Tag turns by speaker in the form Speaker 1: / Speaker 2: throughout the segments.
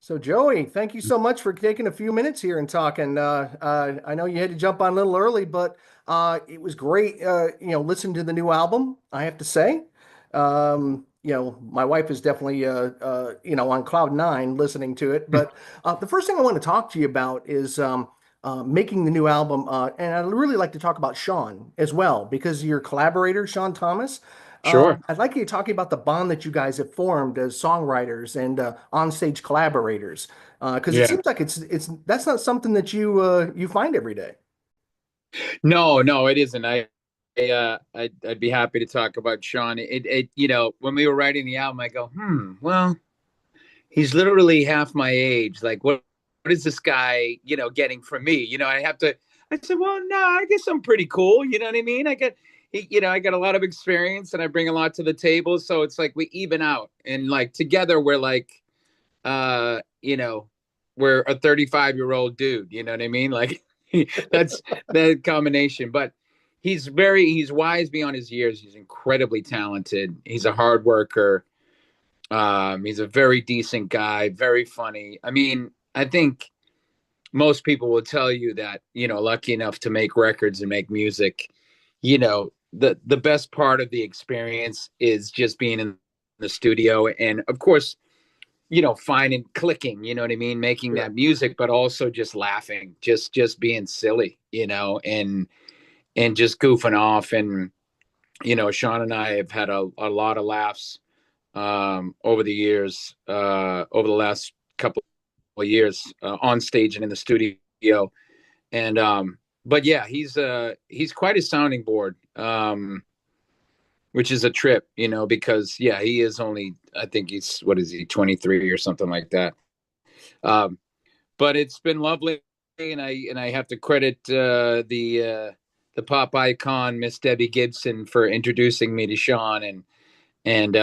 Speaker 1: So Joey, thank you so much for taking a few minutes here and talking. I know you had to jump on a little early, but it was great. Listening to the new album. I have to say, my wife is definitely on cloud nine listening to it. But the first thing I want to talk to you about is making the new album, and I'd really like to talk about Shawn as well because your collaborator, Shawn Thomas.
Speaker 2: Sure.
Speaker 1: I'd like you to talk about the bond that you guys have formed as songwriters and on-stage collaborators, because it
Speaker 2: Yeah.
Speaker 1: seems like it's that's not something that you find every day.
Speaker 2: No, no, it isn't. I'd be happy to talk about Shawn. When we were writing the album, I go, well, he's literally half my age. Like, what is this guy, getting from me? I said, well, no, I guess I'm pretty cool. You know what I mean? I got a lot of experience and I bring a lot to the table. So it's like we even out and like together we're like, uh, you know, we're a 35-year-old dude. You know what I mean? Like that's the combination. But he's wise beyond his years. He's incredibly talented. He's a hard worker. He's a very decent guy, very funny. I mean, I think most people will tell you that, lucky enough to make records and make music, the best part of the experience is just being in the studio and of course finding clicking, you know what I mean, making
Speaker 1: Sure.
Speaker 2: that music, but also just laughing, just being silly, and just goofing off. And Shawn and I have had a lot of laughs over the years, over the last couple of years, on stage and in the studio. And but yeah, he's quite a sounding board, which is a trip, because yeah, he is only, I think he's, what is he, 23 or something like that. Um, but it's been lovely, and I have to credit the pop icon Miss Debbie Gibson for introducing me to Shawn, and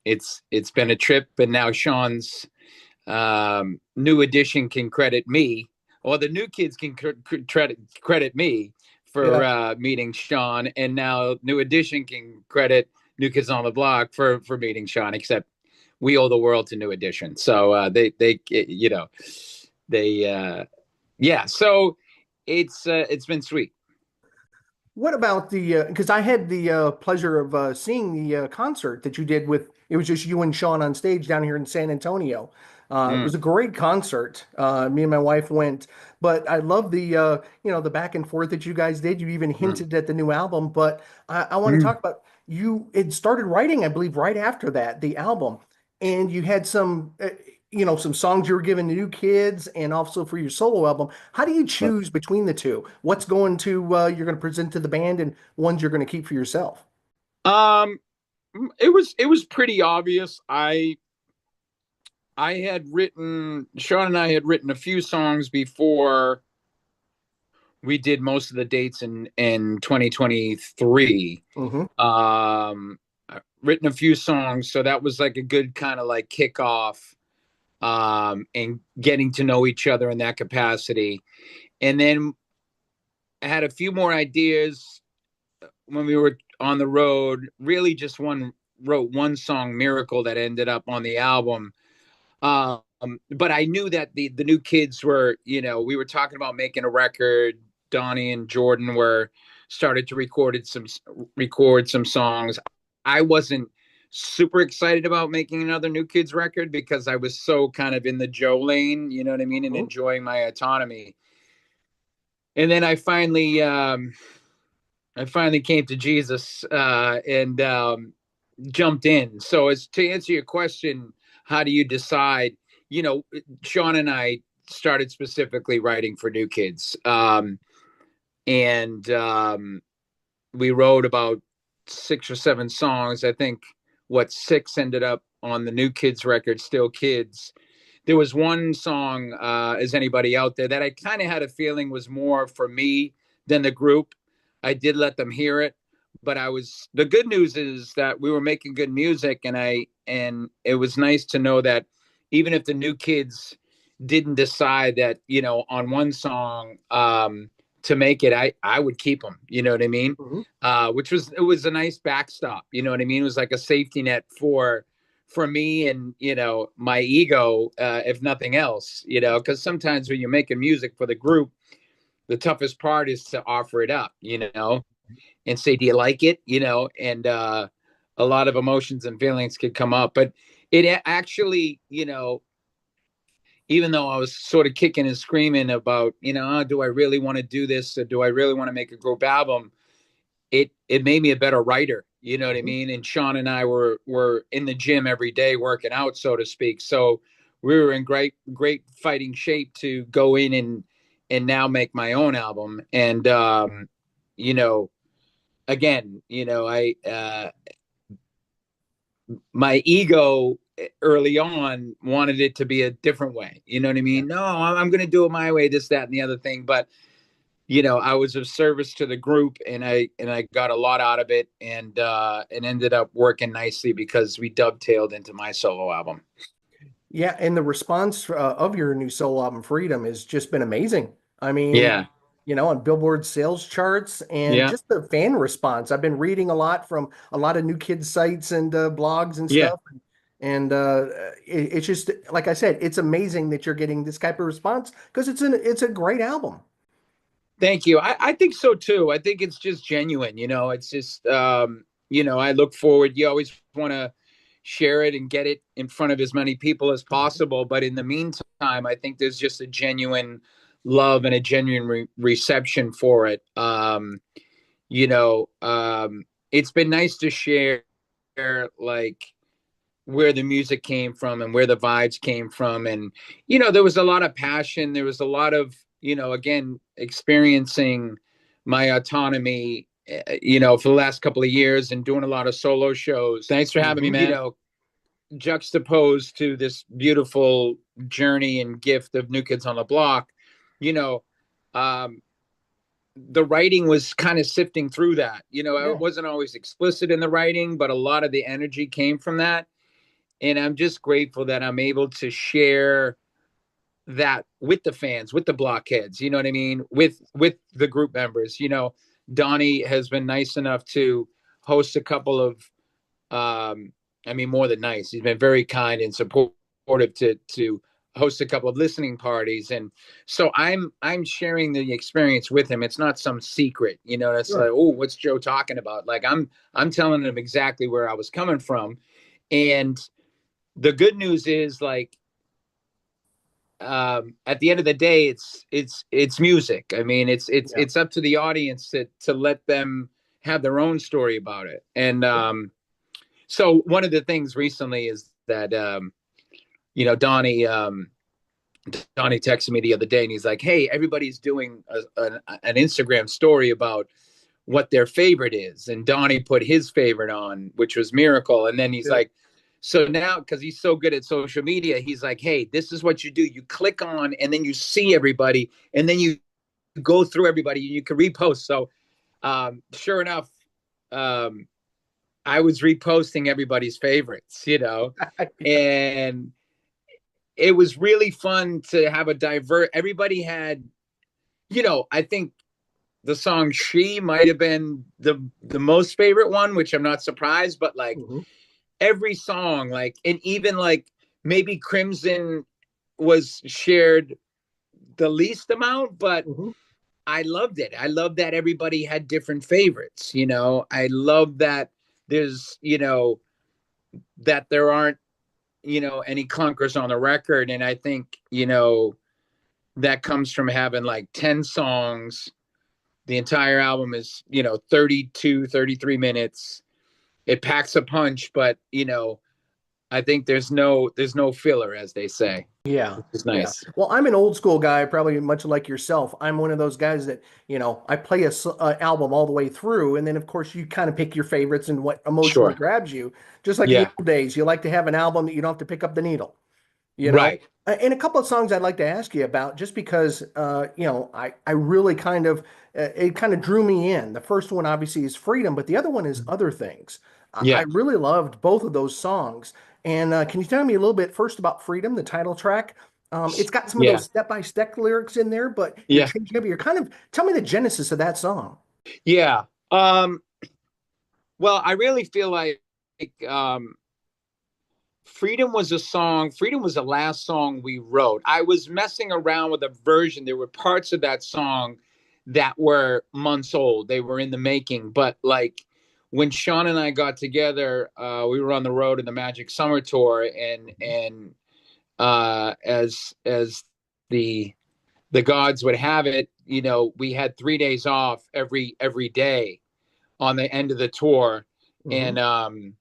Speaker 2: it's been a trip. And now Shawn's new edition can credit me, or the new kids can credit me for
Speaker 1: Yeah.
Speaker 2: meeting Shawn, and now New Edition can credit New Kids on the Block for meeting Shawn. Except we owe the world to New Edition, so they yeah. So it's been sweet.
Speaker 1: What about the because I had the pleasure of seeing the concert that you did with it was just you and Shawn on stage down here in San Antonio. It was
Speaker 2: Mm,
Speaker 1: a great concert. Me and my wife went, but I love the the back and forth that you guys did. You even
Speaker 2: mm,
Speaker 1: hinted at the new album, but I want to
Speaker 2: mm.
Speaker 1: talk about you. It started writing, I believe, right after that, the album, and you had some some songs you were giving to new kids, and also for your solo album. How do you choose between the two? What's going to you're going to present to the band and ones you're going to keep for yourself?
Speaker 2: Um, it was pretty obvious. Shawn and I had written a few songs before we did most of the dates in 2023.
Speaker 1: Hmm.
Speaker 2: Written a few songs, so that was like a good kind of like kickoff, and getting to know each other in that capacity. And then I had a few more ideas when we were on the road. Really, just wrote one song, "Miracle," that ended up on the album. But I knew that the new kids were, we were talking about making a record. Donnie and Jordan were started to record some songs. I wasn't super excited about making another New Kids record because I was so kind of in the Joe lane, you know what I mean, and enjoying my autonomy. And then I finally came to Jesus, and jumped in. So, as to answer your question, how do you decide? Shawn and I started specifically writing for New Kids, and we wrote about 6 or 7 songs. I think what six ended up on the New Kids record, Still Kids. There was one song, "Is Anybody Out There," that I kind of had a feeling was more for me than the group. I did let them hear it, but the good news is that we were making good music, and it was nice to know that even if the New Kids didn't decide that, on one song, to make it, I would keep them, you know what I mean?
Speaker 1: Hmm.
Speaker 2: It was a nice backstop, you know what I mean? It was like a safety net for me and, my ego, if nothing else, because sometimes when you're making music for the group, the toughest part is to offer it up, and say, do you like it? And a lot of emotions and feelings could come up. But it actually, even though I was sort of kicking and screaming about, do I really want to do this? Or do I really want to make a group album? It made me a better writer. You know what I
Speaker 1: Mhm.
Speaker 2: mean? And Shawn and I were in the gym every day working out, so to speak. So we were in great fighting shape to go in and now make my own album. And you know, again, I my ego early on wanted it to be a different way. You know what I
Speaker 1: Yeah.
Speaker 2: mean? No, I'm going to do it my way, this, that, and the other thing. But I was of service to the group, and I got a lot out of it, and ended up working nicely because we dovetailed into my solo album.
Speaker 1: Yeah, and the response of your new solo album, Freedom, has just been amazing. I mean,
Speaker 2: Yeah,
Speaker 1: on Billboard sales charts and
Speaker 2: yeah,
Speaker 1: just the fan response. I've been reading a lot from a lot of new kids sites and blogs and
Speaker 2: yeah.
Speaker 1: stuff. And it's just like I said, it's amazing that you're getting this type of response because it's a great album.
Speaker 2: Thank you. I think so too. I think it's just genuine. It's just I look forward. You always want to share it and get it in front of as many people as possible. But in the meantime, I think there's just a genuine love and a genuine reception for it. You know, it's been nice to share, like, where the music came from and where the vibes came from. And, there was a lot of passion. There was a lot of, again, experiencing my autonomy, for the last couple of years and doing a lot of solo shows. Thanks for having me,
Speaker 1: Hmm.
Speaker 2: man. Juxtaposed to this beautiful journey and gift of New Kids on the Block, you know, um, the writing was kind of sifting through that. I
Speaker 1: Yeah.
Speaker 2: wasn't always explicit in the writing, but a lot of the energy came from that. And I'm just grateful that I'm able to share that with the fans, with the blockheads, you know what I mean, with the group members. Donnie has been nice enough to host a couple of more than nice, he's been very kind and supportive to host a couple of listening parties. And so I'm sharing the experience with him. It's not some secret, that's like,
Speaker 1: Sure.
Speaker 2: oh, what's Joe talking about? Like, I'm telling him exactly where I was coming from. And the good news is, like, at the end of the day, it's music. I mean,
Speaker 1: Yeah.
Speaker 2: it's up to the audience to let them have their own story about it. And so one of the things recently is that Donnie texted me the other day, and he's like, hey, everybody's doing an Instagram story about what their favorite is. And Donnie put his favorite on, which was Miracle. And then he's
Speaker 1: Yeah.
Speaker 2: like, so now, because he's so good at social media, he's like, hey, this is what you do. You click on, and then you see everybody, and then you go through everybody, and you can repost. So sure enough, I was reposting everybody's favorites, and it was really fun to have a everybody had, I think the song She might have been the most favorite one, which I'm not surprised, but like
Speaker 1: Hmm.
Speaker 2: every song, like, and even like maybe Crimson was shared the least amount, but
Speaker 1: Hmm.
Speaker 2: I loved it. I love that everybody had different favorites, I love that there's, that there aren't, any clunkers on the record. And I think, that comes from having like 10 songs. The entire album is, 32, 33 minutes. It packs a punch, but, I think there's no filler, as they say,
Speaker 1: Yeah.
Speaker 2: which is
Speaker 1: Yeah.
Speaker 2: nice.
Speaker 1: Well, I'm an old school guy, probably much like yourself. I'm one of those guys that, I play a album all the way through, and then of course you kind of pick your favorites and what emotionally
Speaker 2: Sure.
Speaker 1: grabs you. Just like in the
Speaker 2: Yeah.
Speaker 1: old days, you like to have an album that you don't have to pick up the needle. you know
Speaker 2: Right.
Speaker 1: and a couple of songs I'd like to ask you about just because I really kind of it kind of drew me in. The first one obviously is Freedom, but the other one is Other Things. I
Speaker 2: Yeah.
Speaker 1: really loved both of those songs. And can you tell me a little bit first about Freedom, the title track? It's got some of
Speaker 2: Yeah.
Speaker 1: those step-by-step lyrics in there, but you're
Speaker 2: Yeah.
Speaker 1: changing up. You're kind of tell me the genesis of that song.
Speaker 2: Yeah. Well, I really feel like, um, Freedom was a song. Freedom was the last song we wrote. I was messing around with a version. There were parts of that song that were months old. They were in the making. But like when Shawn and I got together, we were on the road in the Magic Summer Tour, and as the the gods would have it, we had 3 days off every day on the end of the tour,
Speaker 1: Mm-hmm.
Speaker 2: and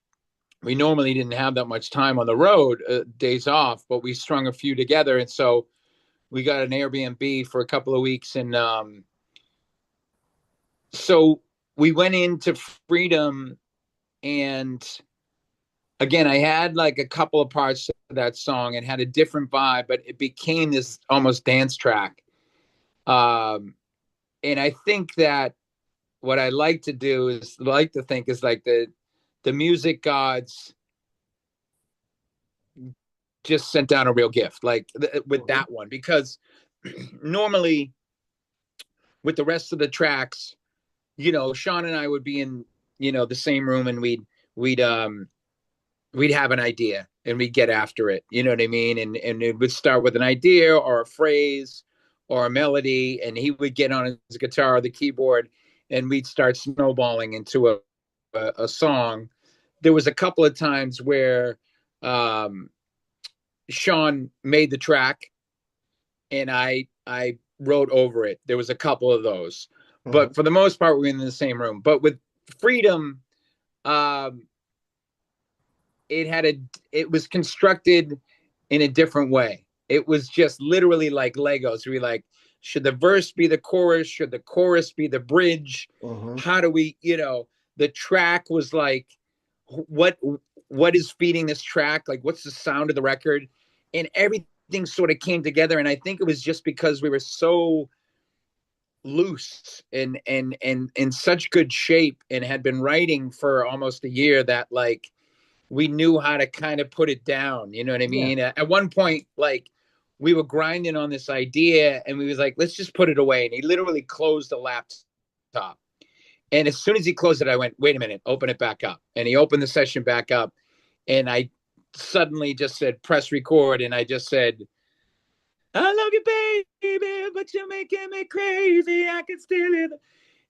Speaker 2: we normally didn't have that much time on the road, days off, but we strung a few together. And so we got an Airbnb for a couple of weeks. And so we went into Freedom. And again, I had like a couple of parts of that song and had a different vibe, but it became this almost dance track. And I think that what I like to do is like to think is like the music gods just sent down a real gift, like with
Speaker 1: Mm-hmm.
Speaker 2: that one, because normally with the rest of the tracks, Shawn and I would be in, the same room, and we'd we'd have an idea and we'd get after it. You know what I mean? And it would start with an idea or a phrase or a melody, and he would get on his guitar or the keyboard, and we'd start snowballing into a song. There was a couple of times where um, Shawn made the track and I wrote over it. There was a couple of those,
Speaker 1: Mm-hmm.
Speaker 2: but for the most part, we were in the same room. But with Freedom, um, it had it was constructed in a different way. It was just literally like Legos. We like, should the verse be the chorus? Should the chorus be the bridge?
Speaker 1: Mm-hmm.
Speaker 2: How do we, the track was like, what what is feeding this track? Like, what's the sound of the record? And everything sort of came together. And I think it was just because we were so loose and in such good shape and had been writing for almost a year that like we knew how to kind of put it down. You know what I
Speaker 1: Yeah.
Speaker 2: mean? At one point, like we were grinding on this idea and we was like, let's just put it away. And he literally closed the laptop. And as soon as he closed it, I went, wait a minute, open it back up. And he opened the session back up. And I suddenly just said, press record. And I just said, I love you, baby, but you're making me crazy. I can still hear.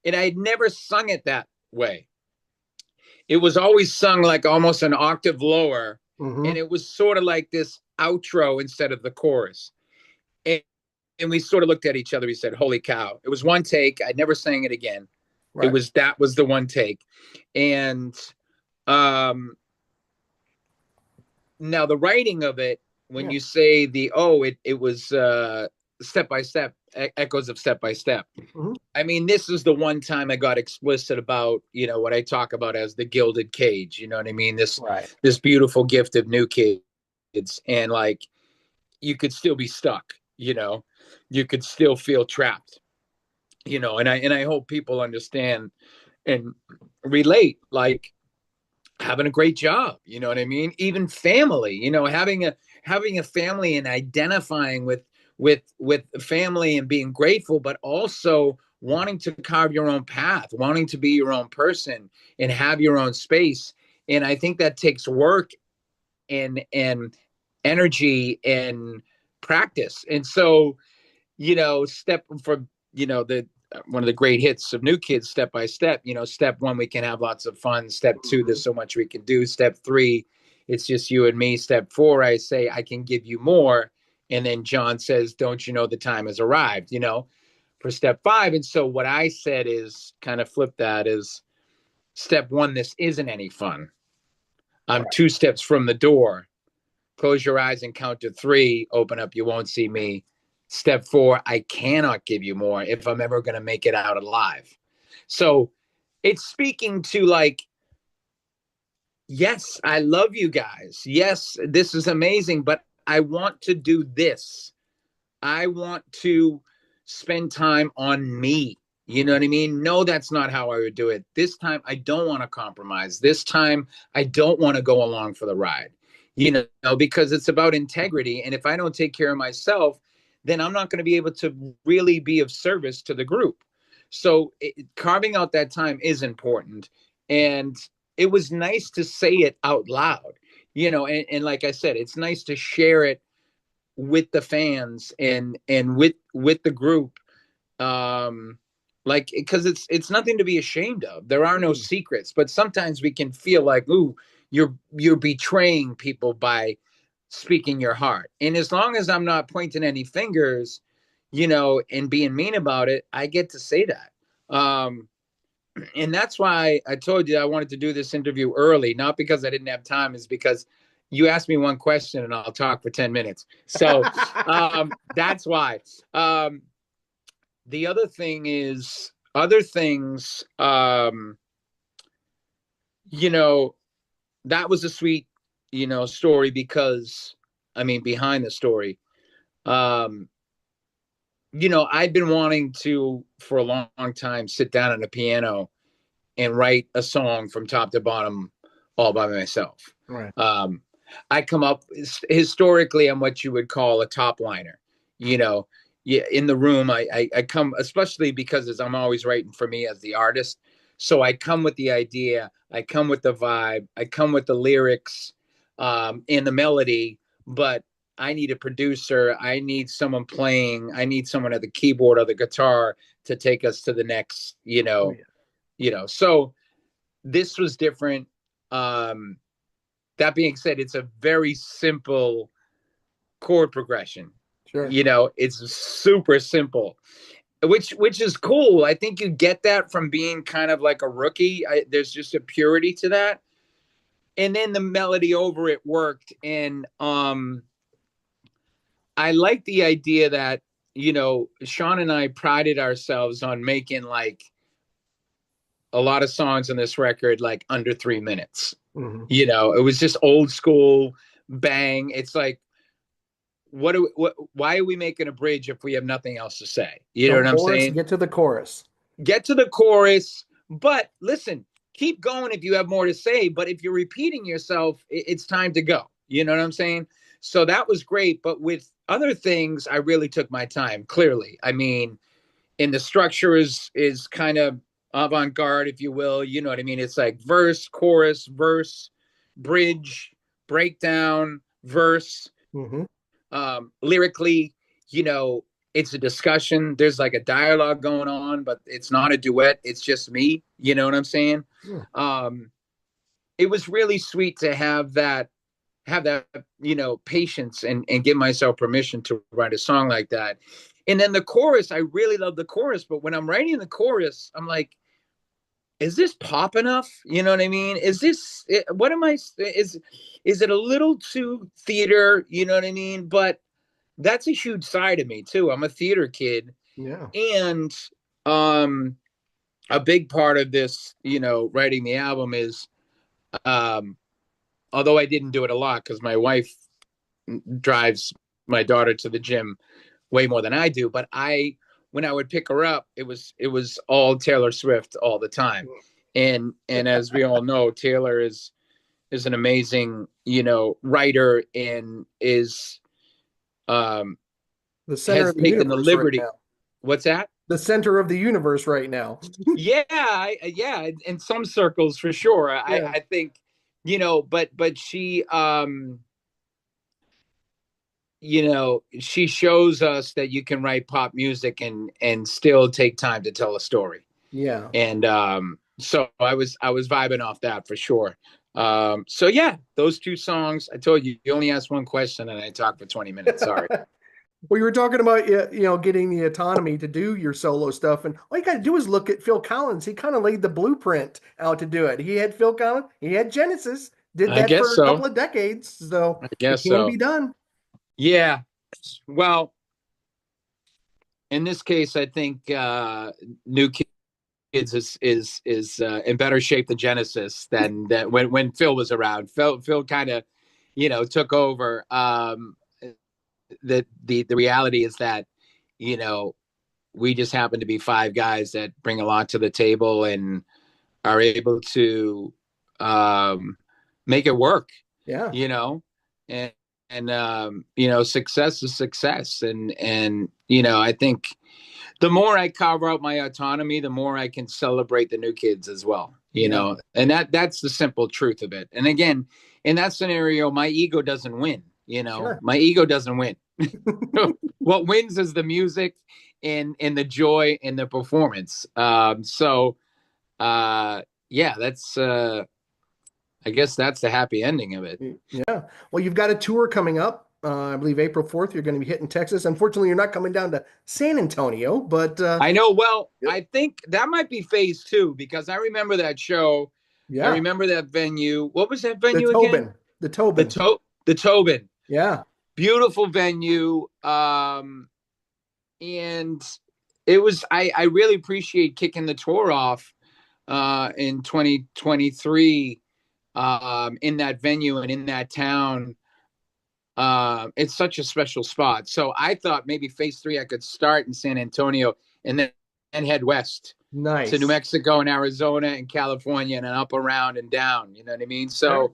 Speaker 2: And I'd never sung it that way. It was always sung like almost an octave lower. And
Speaker 1: Mm-hmm.
Speaker 2: it was sort of like this outro instead of the chorus. And, and we sort of looked at each other. We said, holy cow. It was one take. I never sang it again.
Speaker 1: Right.
Speaker 2: That was the one take. And um now the writing of it, when
Speaker 1: Yeah.
Speaker 2: you say it was step by step, echoes of step by step.
Speaker 1: Mm-hmm.
Speaker 2: I mean, this is the one time I got explicit about, what I talk about as the gilded cage. You know what I mean?
Speaker 1: Right.
Speaker 2: This beautiful gift of new kids, and like you could still be stuck. You could still feel trapped. And I hope people understand and relate. Like having a great job, you know what I mean? Even family, having a family and identifying with family and being grateful, but also wanting to carve your own path, wanting to be your own person and have your own space. And I think that takes work and energy and practice. And so, step for the one of the great hits of New Kids, Step by Step. Step one, we can have lots of fun. Step two,
Speaker 1: Mm-hmm.
Speaker 2: there's so much we can do. Step three, it's just you and me. Step four, I say I can give you more, and then John says, don't you know the time has arrived, for step five. And so what I said is kind of flip that is step one, this isn't any fun. I'm
Speaker 1: Right.
Speaker 2: 2 steps from the door. Close your eyes and count to three. Open up, you won't see me. Step four, I cannot give you more if I'm ever going to make it out alive. So it's speaking to like, yes, I love you guys. Yes, this is amazing, but I want to do this. I want to spend time on me. You know what I mean? No, that's not how I would do it. This time, I don't want to compromise. This time, I don't want to go along for the ride, because it's about integrity. And if I don't take care of myself, then I'm not going to be able to really be of service to the group. So carving out that time is important. And it was nice to say it out loud. and like I said, it's nice to share it with the fans and with the group, um like, because it's nothing to be ashamed of. There are no
Speaker 1: Mm.
Speaker 2: secrets, but sometimes we can feel like, ooh, you're betraying people by speaking your heart. And as long as I'm not pointing any fingers, and being mean about it, I get to say that. And that's why I told you I wanted to do this interview early, not because I didn't have time, is because you asked me one question and I'll talk for 10 minutes. So that's why. Um, the other thing is other things, you know, that was a sweet, story because, I mean, behind the story, um, I've been wanting to, for a long time, sit down on a piano and write a song from top to bottom all by myself.
Speaker 1: Right.
Speaker 2: Um, I come up historically, I'm what you would call a top liner. You know, yeah, in the room, I come, especially because as I'm always writing for me as the artist. So I come with the idea, I come with the vibe, I come with the lyrics, and the melody, but I need a producer. I need someone playing. I need someone at the keyboard or the guitar to take us to the next,
Speaker 1: Oh yeah.
Speaker 2: So this was different. um that being said, it's a very simple chord progression.
Speaker 1: Sure.
Speaker 2: It's super simple, which is cool. I think you get that from being kind of like a rookie. There's just a purity to that, and then the melody over it worked. And I like the idea that, Shawn and I prided ourselves on making like a lot of songs on this record like under 3 minutes.
Speaker 1: Hmm.
Speaker 2: It was just old school bang. It's like, why are we making a bridge if we have nothing else to say? You know
Speaker 1: No
Speaker 2: what I'm
Speaker 1: chorus,
Speaker 2: saying?
Speaker 1: get to the chorus.
Speaker 2: Get to the chorus, but listen, keep going if you have more to say. But if you're repeating yourself, it's time to go. You know what I'm saying? So that was great. But with other things, I really took my time, clearly. I mean, and the structure is kind of avant-garde, if you will. You know what I mean? It's like verse, chorus, verse, bridge, breakdown, verse.
Speaker 1: Hmm.
Speaker 2: Lyrically, you know, it's a discussion. There's like a dialogue going on, but it's not a duet. It's just me. You know what I'm saying?
Speaker 1: Yeah.
Speaker 2: Um, it was really sweet to have that patience and give myself permission to write a song like that. And then the chorus, I really love the chorus, but when I'm writing the chorus, I'm like, is this pop enough? You know what I mean? Is this what am I is it a little too theater? You know what I mean? But that's a huge side of me too. I'm a theater kid,
Speaker 1: Yeah.
Speaker 2: and um a big part of this, writing the album is, um although I didn't do it a lot because my wife drives my daughter to the gym way more than I do, but when I would pick her up, it was all Taylor Swift all the time. And as we all know, Taylor is an amazing, writer, and is um
Speaker 1: The center
Speaker 2: has
Speaker 1: of the
Speaker 2: taken the
Speaker 1: universe right
Speaker 2: liberty.
Speaker 1: now.
Speaker 2: What's that?
Speaker 1: The center of the universe right now.
Speaker 2: Yeah, yeah, in some circles for sure. I
Speaker 1: Yeah.
Speaker 2: I think, but she, she shows us that you can write pop music and still take time to tell a story.
Speaker 1: Yeah.
Speaker 2: And so I was vibing off that for sure. So yeah, those two songs. I told you, you only asked one question and I talked for 20 minutes. Sorry.
Speaker 1: Well, you were talking about getting the autonomy to do your solo stuff, and all you got to do is look at Phil Collins. He kind of laid the blueprint out to do it. He had Phil Collins, he had Genesis, did
Speaker 2: I
Speaker 1: that
Speaker 2: guess
Speaker 1: for a couple
Speaker 2: so.
Speaker 1: of decades, so
Speaker 2: I
Speaker 1: it
Speaker 2: guess
Speaker 1: can be
Speaker 2: so.
Speaker 1: done.
Speaker 2: Yeah. Well, in this case, I think New Kids is in better shape than Genesis than that when Phil was around. Phil kind of, took over. The reality is that, you know we just happen to be five guys that bring a lot to the table and are able to, make it work.
Speaker 1: Yeah.
Speaker 2: you know and success is success. And I think the more I carve out my autonomy, the more I can celebrate the new kids as well. you
Speaker 1: Yeah,
Speaker 2: know, and that's the simple truth of it. And again, in that scenario, my ego doesn't win. You know,
Speaker 1: sure.
Speaker 2: my ego doesn't win. What wins is the music and the joy and the performance. Uh, yeah, that's I guess that's the happy ending of it.
Speaker 1: Yeah. Well, you've got a tour coming up. I believe April 4th, you're going to be hitting Texas. Unfortunately, you're not coming down to San Antonio, but
Speaker 2: I know. Well,
Speaker 1: yep.
Speaker 2: I think that might be phase two because I remember that show. I
Speaker 1: Yeah,
Speaker 2: remember that venue. What was that
Speaker 1: the
Speaker 2: venue again?
Speaker 1: Tobin, the Tobin.
Speaker 2: The Tobin.
Speaker 1: Yeah.
Speaker 2: Beautiful venue. And it was I really appreciate kicking the tour off in 2023 in that venue and in that town. It's such a special spot. So I thought maybe phase three I could start in San Antonio and then and head west to New
Speaker 1: Nice.
Speaker 2: Mexico and Arizona and California and up around and down. You know what I mean?
Speaker 1: Sure.
Speaker 2: So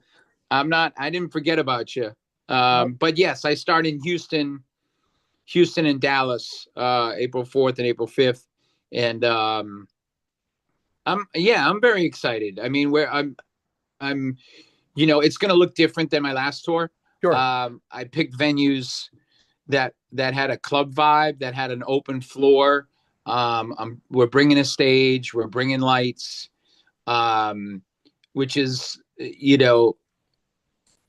Speaker 2: I didn't forget about you.
Speaker 1: Well,
Speaker 2: But yes, I start in Houston and Dallas, April 4th and April 5th. And I'm very excited. I mean, I'm, it's going to look different than my last tour.
Speaker 1: sure.
Speaker 2: I picked venues that had a club vibe, that had an open floor. We're bringing a stage, we're bringing lights, which is,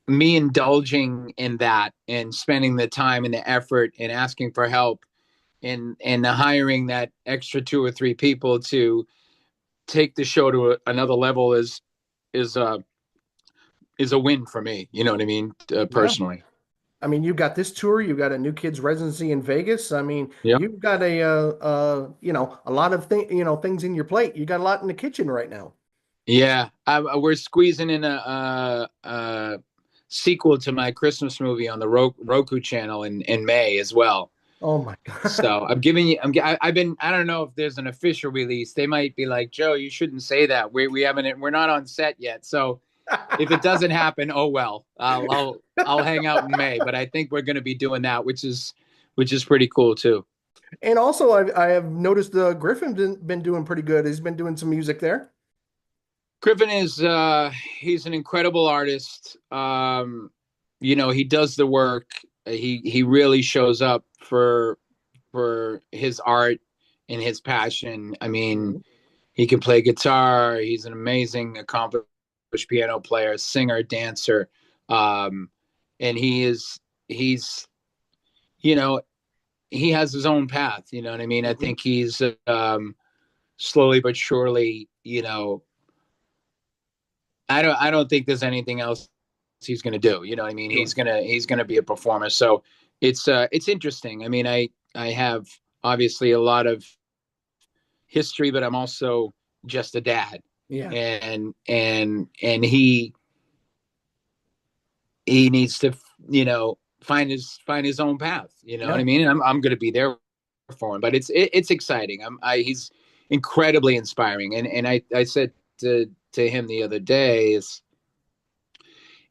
Speaker 2: me indulging in that and spending the time and the effort and asking for help and hiring that extra two or three people to take the show to another level is uh is a win for me. You know what I mean?
Speaker 1: Yeah.
Speaker 2: Personally.
Speaker 1: I mean, you've got this tour, you've got a New Kids residency in Vegas. I mean,
Speaker 2: Yeah.
Speaker 1: you've got a lot of things in your plate. You got a lot in the kitchen right now.
Speaker 2: Yeah. We're squeezing in a sequel to my Christmas movie on the Roku channel in May as well.
Speaker 1: Oh my God.
Speaker 2: So I'm giving you. I've been. I don't know if there's an official release. They might be like, Joe, you shouldn't say that. We haven't. We're not on set yet. So if it doesn't happen, oh well. I'll hang out in May. But I think we're going to be doing that, which is pretty cool too.
Speaker 1: And also, I have noticed Griffin's been doing pretty good. He's been doing some music there.
Speaker 2: Griffin is he's an incredible artist. He does the work. He really shows up for his art and his passion. I mean,
Speaker 1: Mhm.
Speaker 2: he can play guitar. He's an amazing, accomplished piano player, singer, dancer, and he's you know he has his own path. You know what I mean? I
Speaker 1: Mhm.
Speaker 2: think he's slowly but surely. I don't think there's anything else he's going to do. You know what I mean?
Speaker 1: Sure.
Speaker 2: He's gonna be a performer. So it's interesting. I mean, I have obviously a lot of history, but I'm also just a dad,
Speaker 1: Yeah.
Speaker 2: and he needs to find his own path. You know what I
Speaker 1: Yeah.
Speaker 2: mean? And I'm going to be there for him, but it's exciting. He's incredibly inspiring, and I said to him the other day is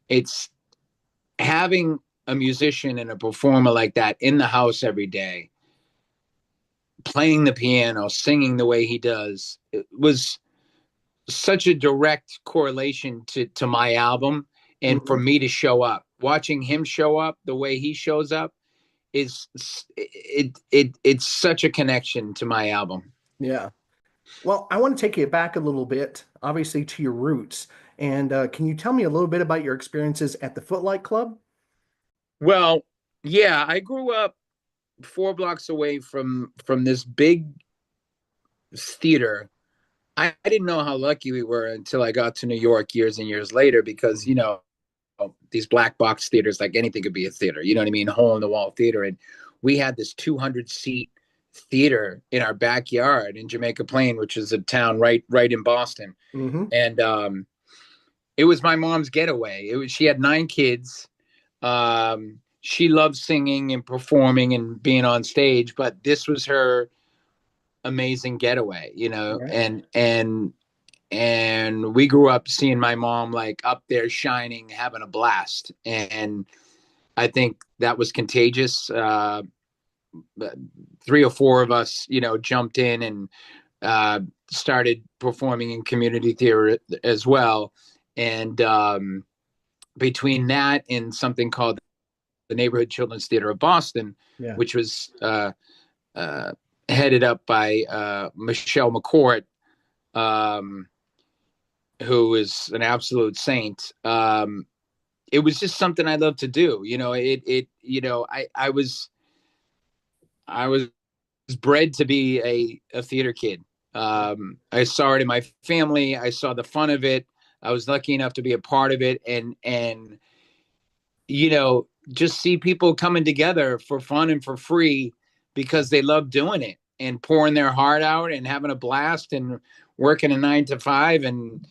Speaker 2: it's having a musician and a performer like that in the house every day, playing the piano, singing the way he does. It was such a direct correlation to my album and for
Speaker 1: Mhm.
Speaker 2: me to show up. Watching him show up the way he shows up is it's such a connection to my album.
Speaker 1: Yeah. Well, I want to take you back a little bit, obviously, to your roots. And can you tell me a little bit about your experiences at the Footlight Club?
Speaker 2: Well, yeah, I grew up 4 blocks away from this big theater. I didn't know how lucky we were until I got to New York years and years later because, these black box theaters, like anything could be a theater, you know what I mean? Hole in the wall theater. And we had this 200-seat theater in our backyard in Jamaica Plain, which is a town right in Boston.
Speaker 1: Hmm.
Speaker 2: And it was my mom's getaway. She had 9 kids. She loved singing and performing and being on stage, but this was her amazing getaway,
Speaker 1: Right.
Speaker 2: and we grew up seeing my mom like up there shining, having a blast, and I think that was contagious. 3 or 4 of us, jumped in and uh, started performing in community theater as well. And between that and something called the Neighborhood Children's Theater of Boston,
Speaker 1: Yeah.
Speaker 2: which was uh, headed up by Michelle McCourt, um, who is an absolute saint. It was just something I love to do. I was bred to be a theater kid. I saw it in my family. I saw the fun of it. I was lucky enough to be a part of it, and just see people coming together for fun and for free because they love doing it and pouring their heart out and having a blast and working a 9 to 5. And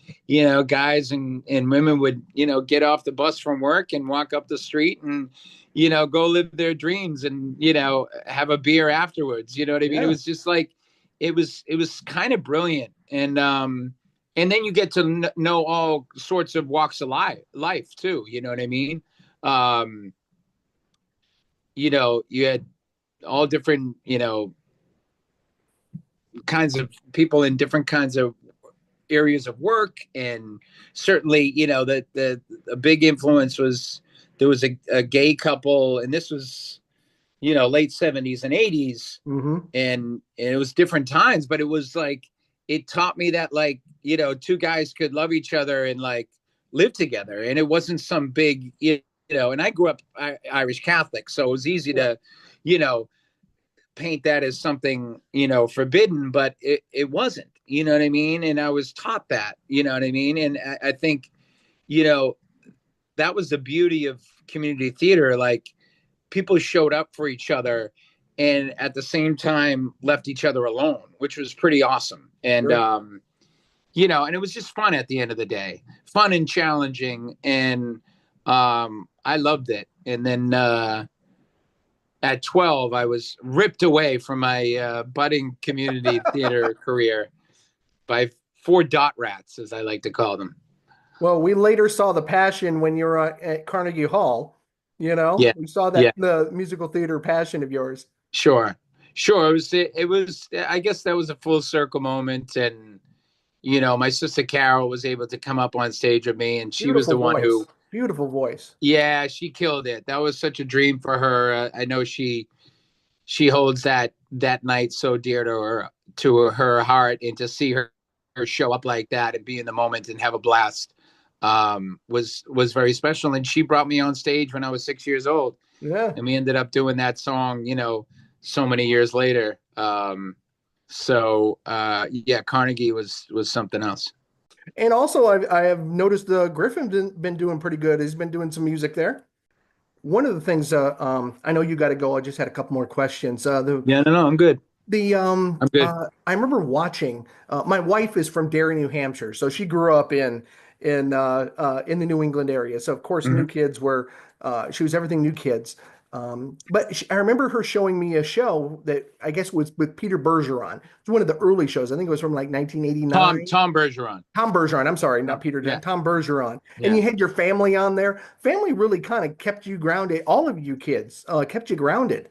Speaker 2: guys and women would get off the bus from work and walk up the street and go live their dreams and have a beer afterwards. You know what I mean? It
Speaker 1: Yeah.
Speaker 2: was just like it was kind of brilliant. And then you get to know all sorts of walks of life too. You know what I mean? um you had all different kinds of people in different kinds of areas of work. And certainly the a big influence was there was a gay couple, and this was late 70s and 80s.
Speaker 1: Mm-hmm.
Speaker 2: And it was different times, but it was like it taught me that, like, two guys could love each other and like live together, and it wasn't some big and I grew up Irish Catholic, so it was easy
Speaker 1: Yeah.
Speaker 2: to you know paint that as something forbidden, but it wasn't. You know what I mean? And I was taught that. You know what I mean? And I think you know that was the beauty of community theater. Like, people showed up for each other and at the same time left each other alone, which was pretty awesome. And
Speaker 1: Sure.
Speaker 2: and it was just fun at the end of the day, fun and challenging. And I loved it. And then at 12, I was ripped away from my budding community theater career by four dot rats, as I like to call them.
Speaker 1: Well, we later saw the passion when you were at Carnegie Hall.
Speaker 2: Yeah,
Speaker 1: We saw
Speaker 2: yeah,
Speaker 1: that the musical theater passion of yours.
Speaker 2: sure, sure. It was. I guess that was a full circle moment. And my sister Carol was able to come up on stage with me, and she was
Speaker 1: Beautiful
Speaker 2: the one who,
Speaker 1: voice. Beautiful voice.
Speaker 2: yeah, she killed it. That was such a dream for her. I know she holds that night so dear to her heart. And to see her show up like that and be in the moment and have a blast was very special. And she brought me on stage when I was 6 years old,
Speaker 1: Yeah.
Speaker 2: and we ended up doing that song so many years later. Yeah, Carnegie was something else.
Speaker 1: And also, I have noticed Griffin's been doing pretty good. He's been doing some music there. One of the things, I know you got to go. I just had a couple more questions.
Speaker 2: Yeah, no, I'm good. I'm good.
Speaker 1: I remember watching. My wife is from Derry, New Hampshire, so she grew up in the New England area. So of course, New
Speaker 2: Hmm.
Speaker 1: Kids were she was everything New Kids. But I remember her showing me a show that I guess was with Peter Bergeron. It's one of the early shows. I think it was from like
Speaker 2: Tom
Speaker 1: 1989.
Speaker 2: Tom Bergeron.
Speaker 1: Tom Bergeron. I'm sorry, not
Speaker 2: Tom,
Speaker 1: Peter.
Speaker 2: yeah,
Speaker 1: Tom Bergeron. And
Speaker 2: yeah.
Speaker 1: you had your family on there. Family really kind of kept you grounded. All of you kids kept you grounded.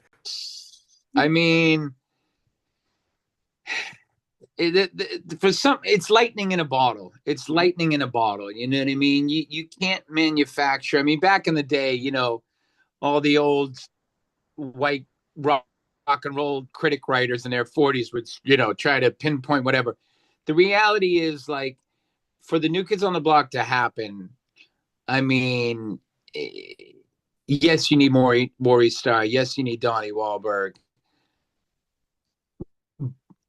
Speaker 2: I mean, for some, it's lightning in a bottle. It's lightning in a bottle. You know what I mean? You can't manufacture. I mean, back in the day, all the old white rock and roll critic writers in their 40s would, try to pinpoint whatever. The reality is, like, for the New Kids on the Block to happen, I mean, yes, you need Maurice Starr. Yes, you need Donnie Wahlberg.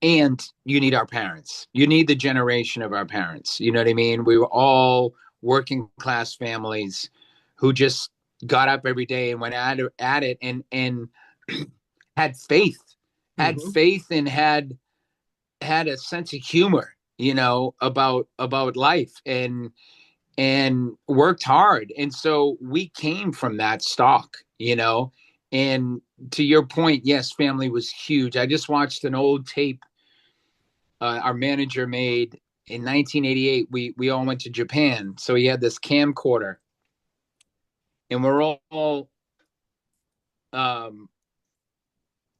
Speaker 2: And you need our parents. You need the generation of our parents. You know what I mean? We were all working class families who just got up every day and went at it, and had faith,
Speaker 1: Hmm.
Speaker 2: and had a sense of humor, about life, and worked hard. And so we came from that stock. And to your point, yes, family was huge. I just watched an old tape our manager made in 1988. We all went to Japan, so he had this camcorder, and we're all um,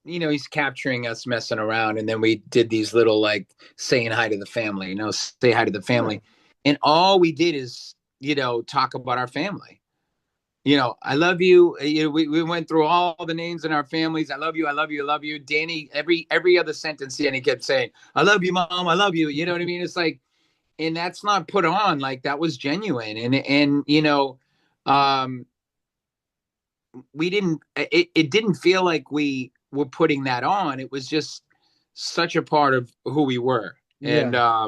Speaker 2: he's capturing us messing around. And then we did these little like saying hi to the family, say hi to the
Speaker 1: Sure.
Speaker 2: family. And all we did is, talk about our family. I love you. We went through all the names in our families. I love you. I love you. I love you. Danny, every other sentence, Danny kept saying, I love you, mom. I love you. You know what I mean? It's like, and that's not put on, like that was genuine. And, um, it didn't feel like we were putting that on. It was just such a part of who we were. And,
Speaker 1: Yeah.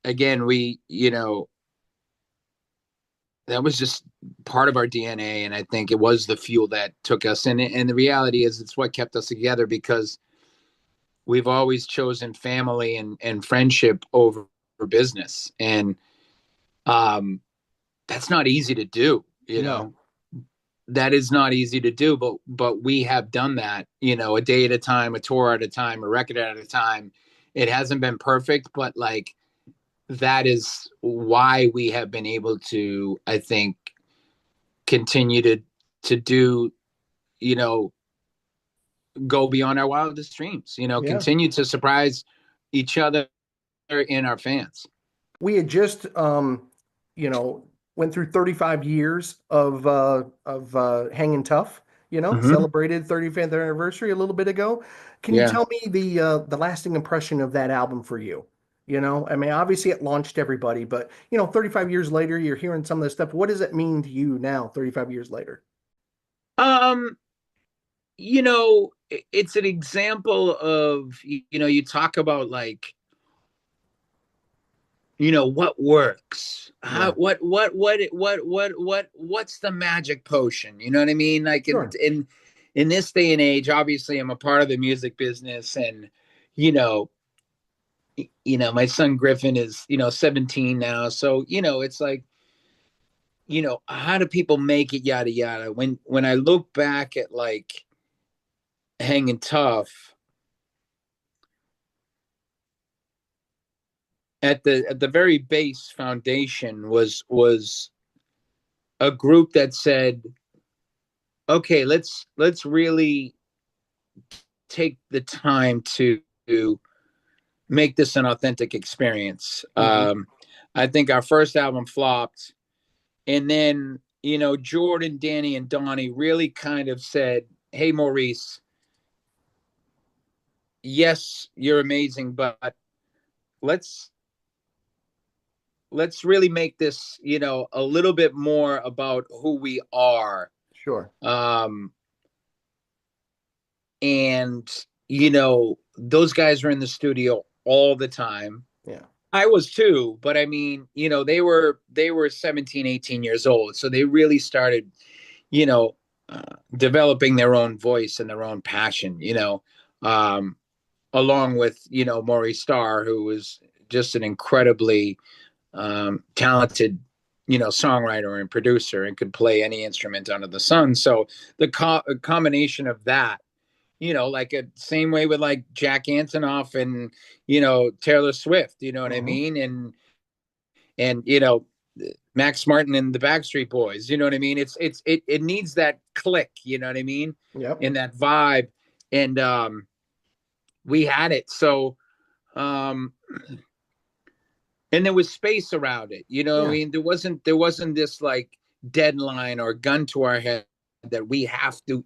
Speaker 2: again, that was just part of our DNA. And I think it was the fuel that took us. And the reality is it's what kept us together, because we've always chosen family and friendship over business. And, that's not easy to do,
Speaker 1: No.
Speaker 2: that is not easy to do, but we have done that, a day at a time, a tour at a time, a record at a time. It hasn't been perfect, but like that is why we have been able to, I think, continue to do, you know, go beyond our wildest dreams,
Speaker 1: Yeah.
Speaker 2: continue to surprise each other and our fans.
Speaker 1: We had just you know, went through 35 years of hanging tough,
Speaker 2: Mm-hmm.
Speaker 1: celebrated 35th anniversary a little bit ago. Can you
Speaker 2: Yeah.
Speaker 1: tell me the lasting impression of that album for you? I mean, obviously it launched everybody, but 35 years later, you're hearing some of this stuff. What does it mean to you now, 35 years later?
Speaker 2: Um, it's an example of, you talk about like, what works, how,
Speaker 1: Yeah,
Speaker 2: what's the magic potion, you know what I mean? Like
Speaker 1: sure.
Speaker 2: in this day and age, obviously I'm a part of the music business. And you know my son Griffin is 17 now, so it's like, how do people make it, yada yada. When I look back at like hanging tough, at the very base foundation was a group that said, okay, let's really take the time to make this an authentic experience.
Speaker 1: Hmm.
Speaker 2: I think our first album flopped, and then Jordan, Danny, and Donnie really kind of said, "Hey, Maurice, yes, you're amazing, but let's let's really make this a little bit more about who we are."
Speaker 1: Sure.
Speaker 2: Um, and those guys were in the studio all the time.
Speaker 1: Yeah.
Speaker 2: I was too, but I mean, they were 17, 18 years old, so they really started, you know, developing their own voice and their own passion, um, along with Maury Starr, who was just an incredibly talented, songwriter and producer, and could play any instrument under the sun. So the combination of that, like a same way with like Jack Antonoff and Taylor Swift, you know what I
Speaker 1: Hmm.
Speaker 2: mean, and Max Martin and the Backstreet Boys, you know what I mean. It needs that click, you know what I mean,
Speaker 1: Yep.
Speaker 2: and that vibe, and we had it. So um, and there was space around it, I
Speaker 1: Yeah.
Speaker 2: mean, there wasn't this like deadline or gun to our head that we have to,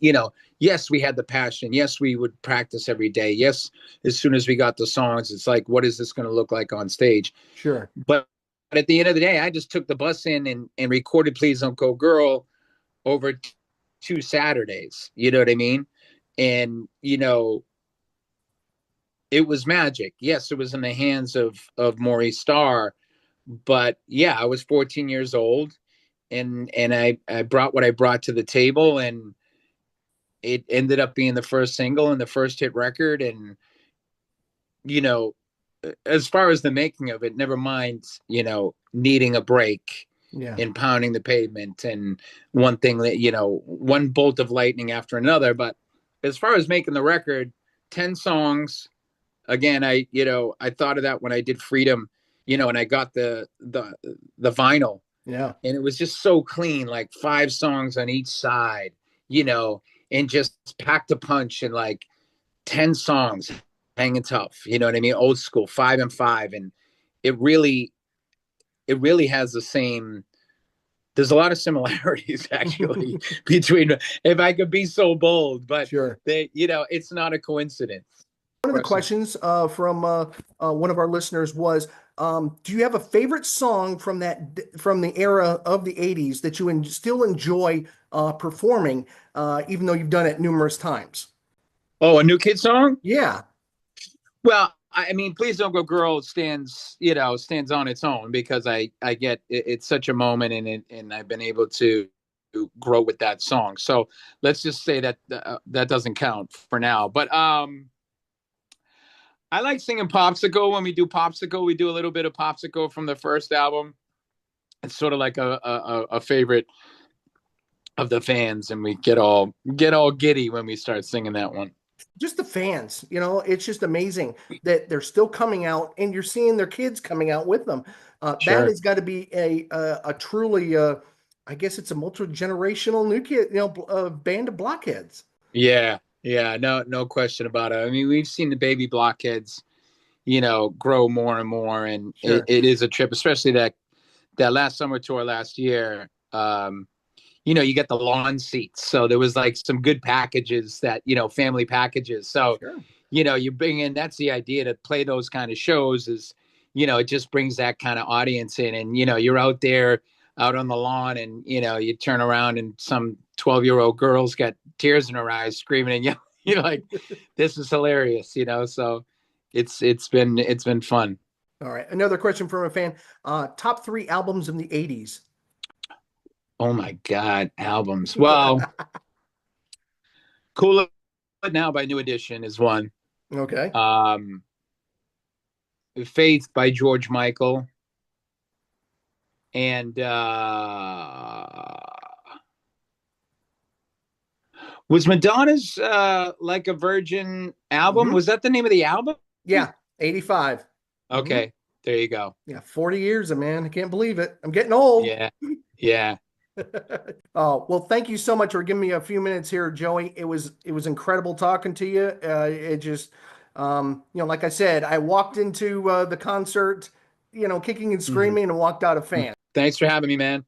Speaker 2: yes, we had the passion, yes, we would practice every day, yes, as soon as we got the songs, it's like, what is this going to look like on stage?
Speaker 1: Sure.
Speaker 2: But at the end of the day, I just took the bus in and recorded Please Don't Go Girl over 2 Saturdays, you know what I mean? And it was magic. Yes, it was in the hands of Maurice Starr, but yeah, I was 14 years old, and I brought what I brought to the table, and it ended up being the first single and the first hit record. And you know, as far as the making of it, never mind, needing a break
Speaker 1: Yeah.
Speaker 2: and pounding the pavement and one thing that, one bolt of lightning after another. But as far as making the record, 10 songs, again, I thought of that when I did Freedom, and I got the vinyl,
Speaker 1: Yeah.
Speaker 2: and it was just so clean, like 5 songs on each side, you know, and just packed a punch and like 10 songs, hanging tough. You know what I mean? Old school, 5 and 5. And it really, it really has the same, there's a lot of similarities actually between, if I could be so bold, but
Speaker 1: Sure.
Speaker 2: they, it's not a coincidence.
Speaker 1: One of the questions from one of our listeners was, do you have a favorite song from from the era of the '80s that you still enjoy performing, even though you've done it numerous times?
Speaker 2: Oh, a New Kid song?
Speaker 1: Yeah,
Speaker 2: Well, I mean, Please Don't Go Girl stands on its own because I get it's such a moment in it, and I've been able to grow with that song. So let's just say that that doesn't count for now. But I like singing Popsicle. When we do Popsicle, we do a little bit of Popsicle from the first album. It's sort of like a favorite of the fans, and we get all giddy when we start singing that one.
Speaker 1: just the fans, it's just amazing that they're still coming out and you're seeing their kids coming out with them. That
Speaker 2: Sure.
Speaker 1: has got to be a truly, I guess it's a multi-generational new kid, band of blockheads.
Speaker 2: Yeah. Yeah. No question about it. I mean, we've seen the baby blockheads, grow more and more, and it,
Speaker 1: Sure.
Speaker 2: it is a trip, especially that last summer tour last year. You get the lawn seats. So there was like some good packages that, family packages. So,
Speaker 1: Sure.
Speaker 2: you bring in, that's the idea to play those kind of shows is, it just brings that kind of audience in. And, you're out there out on the lawn and, you turn around and some 12-year-old girl's got tears in her eyes screaming and yelling. You're like, this is hilarious, so it's been fun.
Speaker 1: All right. Another question from a fan. Top three albums in the '80s.
Speaker 2: Oh my God, albums. Well, Cool It Now by New Edition is one.
Speaker 1: Okay.
Speaker 2: Um, Faith by George Michael, and was Madonna's Like a Virgin album?
Speaker 1: Hmm.
Speaker 2: Was that the name of the album?
Speaker 1: Yeah. 85. Hmm.
Speaker 2: Okay, there you go.
Speaker 1: Yeah. 40 years, man. I can't believe it. I'm getting old.
Speaker 2: Yeah, yeah.
Speaker 1: Oh, well, thank you so much for giving me a few minutes here, Joey. It was incredible talking to you. It just like I said, I walked into the concert, kicking and
Speaker 2: Mhm.
Speaker 1: screaming and walked out a fan.
Speaker 2: Thanks for having me, man.